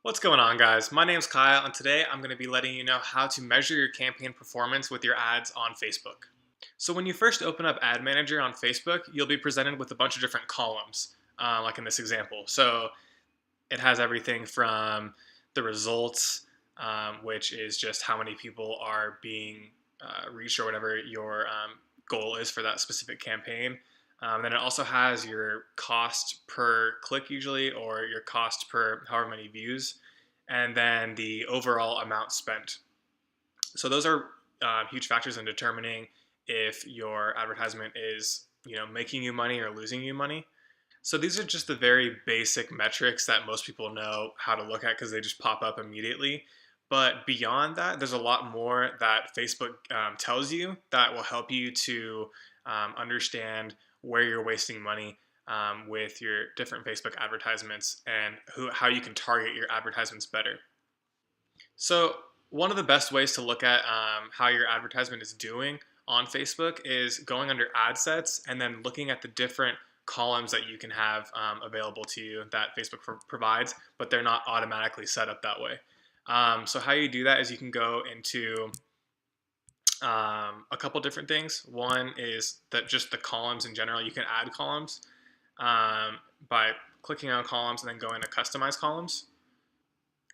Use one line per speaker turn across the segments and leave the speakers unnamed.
What's going on, guys? My name's Kyle, and today I'm going to be letting you know how to measure your campaign performance with your ads on Facebook. So, when you first open up Ad Manager on Facebook, you'll be presented with a bunch of different columns, like in this example. So, it has everything from the results, which is just how many people are being reached or whatever your goal is for that specific campaign. Then it also has your cost per click, usually, or your cost per however many views, and then the overall amount spent. So those are huge factors in determining if your advertisement is, making you money or losing you money. So these are just the very basic metrics that most people know how to look at because they just pop up immediately. But beyond that, there's a lot more that Facebook tells you that will help you to understand where you're wasting money with your different Facebook advertisements and how you can target your advertisements better. So one of the best ways to look at how your advertisement is doing on Facebook is going under ad sets and then looking at the different columns that you can have available to you that Facebook provides, but they're not automatically set up that way. So how you do that is you can go into a couple different things. One is that just the columns in general. You can add columns by clicking on columns and then going to customize columns.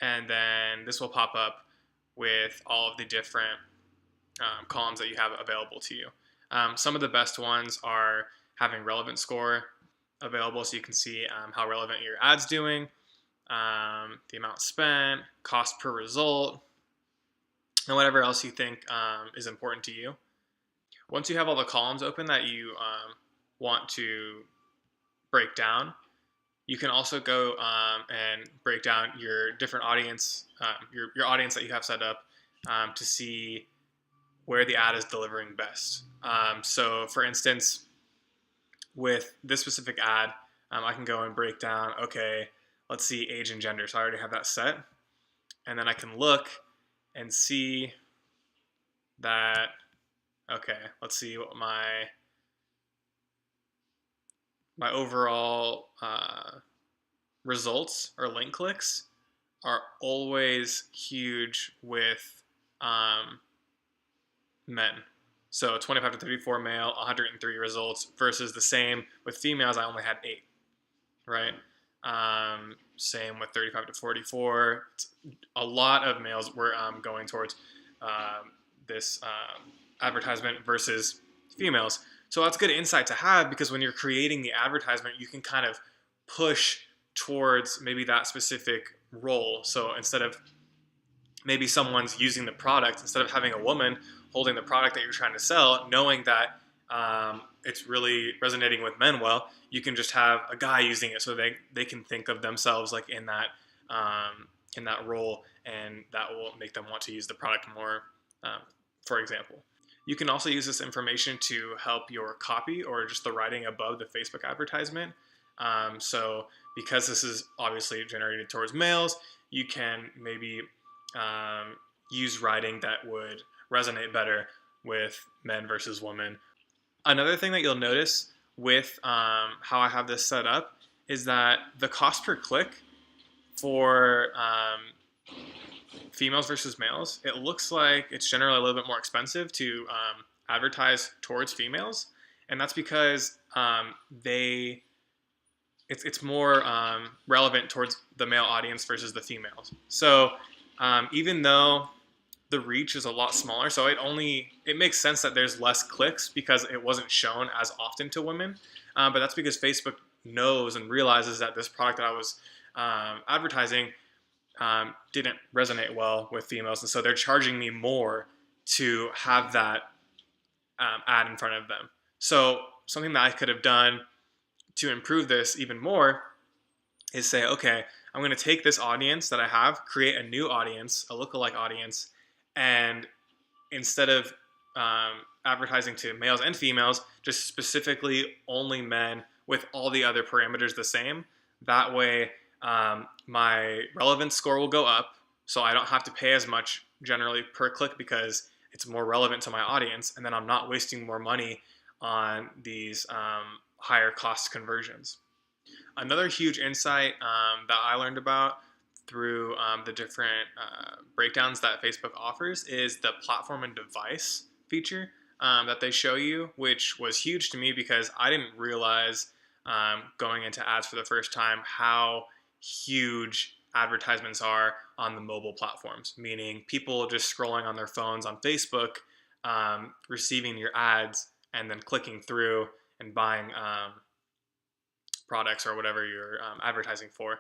And then this will pop up with all of the different columns that you have available to you. Some of the best ones are having relevant score available so you can see how relevant your ad's doing, the amount spent, cost per result, and whatever else you think is important to you. Once you have all the columns open that you want to break down, you can also go and break down your different audience, your audience that you have set up to see where the ad is delivering best. So for instance, with this specific ad, I can go and break down, okay, let's see age and gender. So I already have that set. And then I can look and see that, okay, let's see what my overall results or link clicks are always huge with men. So 25 to 34 male, 103 results versus the same with females. I only had 8, right? Same with 35 to 44. A lot of males were going towards this advertisement versus females. So that's good insight to have because when you're creating the advertisement, you can kind of push towards maybe that specific role. So instead of maybe someone's using the product, instead of having a woman holding the product that you're trying to sell, knowing that it's really resonating with men well, you can just have a guy using it so they can think of themselves like in that role, and that will make them want to use the product more, for example. You can also use this information to help your copy or just the writing above the Facebook advertisement. So because this is obviously generated towards males, you can maybe use writing that would resonate better with men versus women. Another thing that you'll notice with how I have this set up is that the cost per click for females versus males, it looks like it's generally a little bit more expensive to advertise towards females, and that's because it's more relevant towards the male audience versus the females. So even though the reach is a lot smaller, so it makes sense that there's less clicks because it wasn't shown as often to women, but that's because Facebook knows and realizes that this product that I was advertising didn't resonate well with females, and so they're charging me more to have that ad in front of them. So something that I could have done to improve this even more is say, okay, I'm going to take this audience that I have, create a new audience, a lookalike audience, and instead of advertising to males and females, just specifically only men with all the other parameters the same. That way, my relevance score will go up, so I don't have to pay as much generally per click because it's more relevant to my audience, and then I'm not wasting more money on these higher cost conversions. Another huge insight that I learned about through the different breakdowns that Facebook offers is the platform and device feature that they show you, which was huge to me because I didn't realize going into ads for the first time how huge advertisements are on the mobile platforms, meaning people just scrolling on their phones on Facebook, receiving your ads, and then clicking through and buying products or whatever you're advertising for.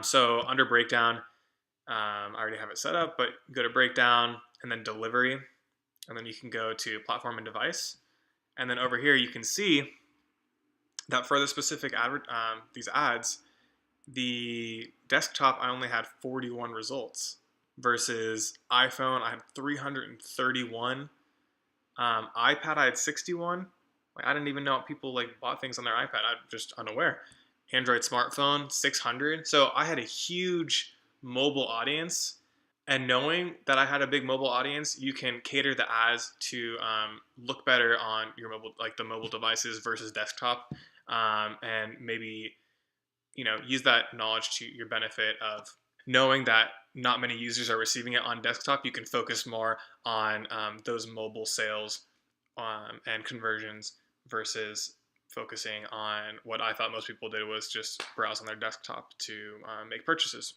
So under breakdown, I already have it set up, but go to breakdown and then delivery, and then you can go to platform and device. And then over here, you can see that for the specific these ads, the desktop, I only had 41 results versus iPhone, I had 331. iPad, I had 61. Like, I didn't even know people like bought things on their iPad. I'm just unaware. Android smartphone, 600. So I had a huge mobile audience. And knowing that I had a big mobile audience, you can cater the ads to look better on your mobile, like the mobile devices versus desktop, and maybe use that knowledge to your benefit of knowing that not many users are receiving it on desktop. You can focus more on those mobile sales and conversions versus focusing on what I thought most people did was just browse on their desktop to make purchases.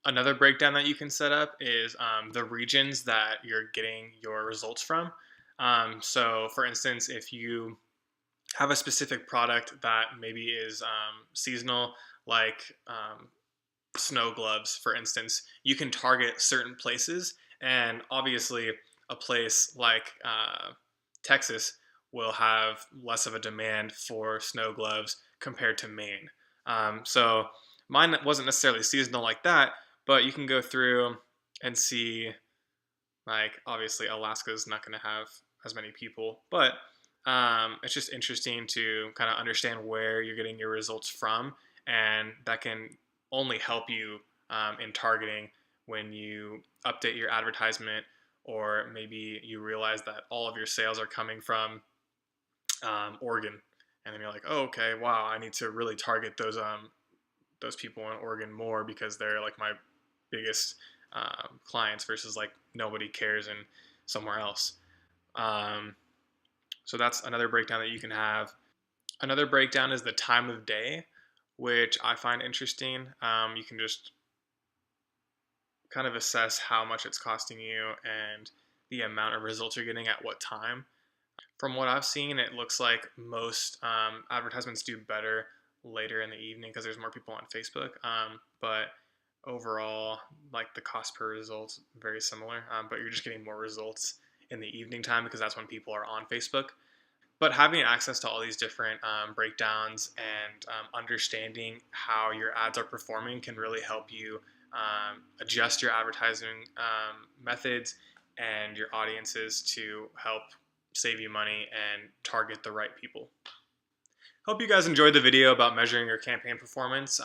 Another breakdown that you can set up is the regions that you're getting your results from. So for instance, if you have a specific product that maybe is seasonal, like snow gloves, for instance, you can target certain places. And obviously, a place like Texas will have less of a demand for snow gloves compared to Maine. So mine wasn't necessarily seasonal like that, but you can go through and see, like, obviously Alaska is not going to have as many people, but it's just interesting to kind of understand where you're getting your results from, and that can only help you in targeting when you update your advertisement, or maybe you realize that all of your sales are coming from Oregon, and then you're like, oh, okay, wow, I need to really target those people in Oregon more because they're like my biggest clients versus like nobody cares in somewhere else. So that's another breakdown that you can have. Another breakdown is the time of day, which I find interesting. You can just kind of assess how much it's costing you and the amount of results you're getting at what time. From what I've seen, it looks like most advertisements do better later in the evening because there's more people on Facebook. But overall, like the cost per result, very similar. But you're just getting more results in the evening time because that's when people are on Facebook. But having access to all these different breakdowns and understanding how your ads are performing can really help you adjust your advertising methods and your audiences to help save you money and target the right people. Hope you guys enjoyed the video about measuring your campaign performance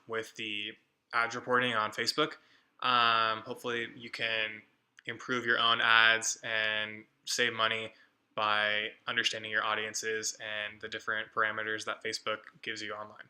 with the ads reporting on Facebook. Hopefully you can improve your own ads and save money by understanding your audiences and the different parameters that Facebook gives you online.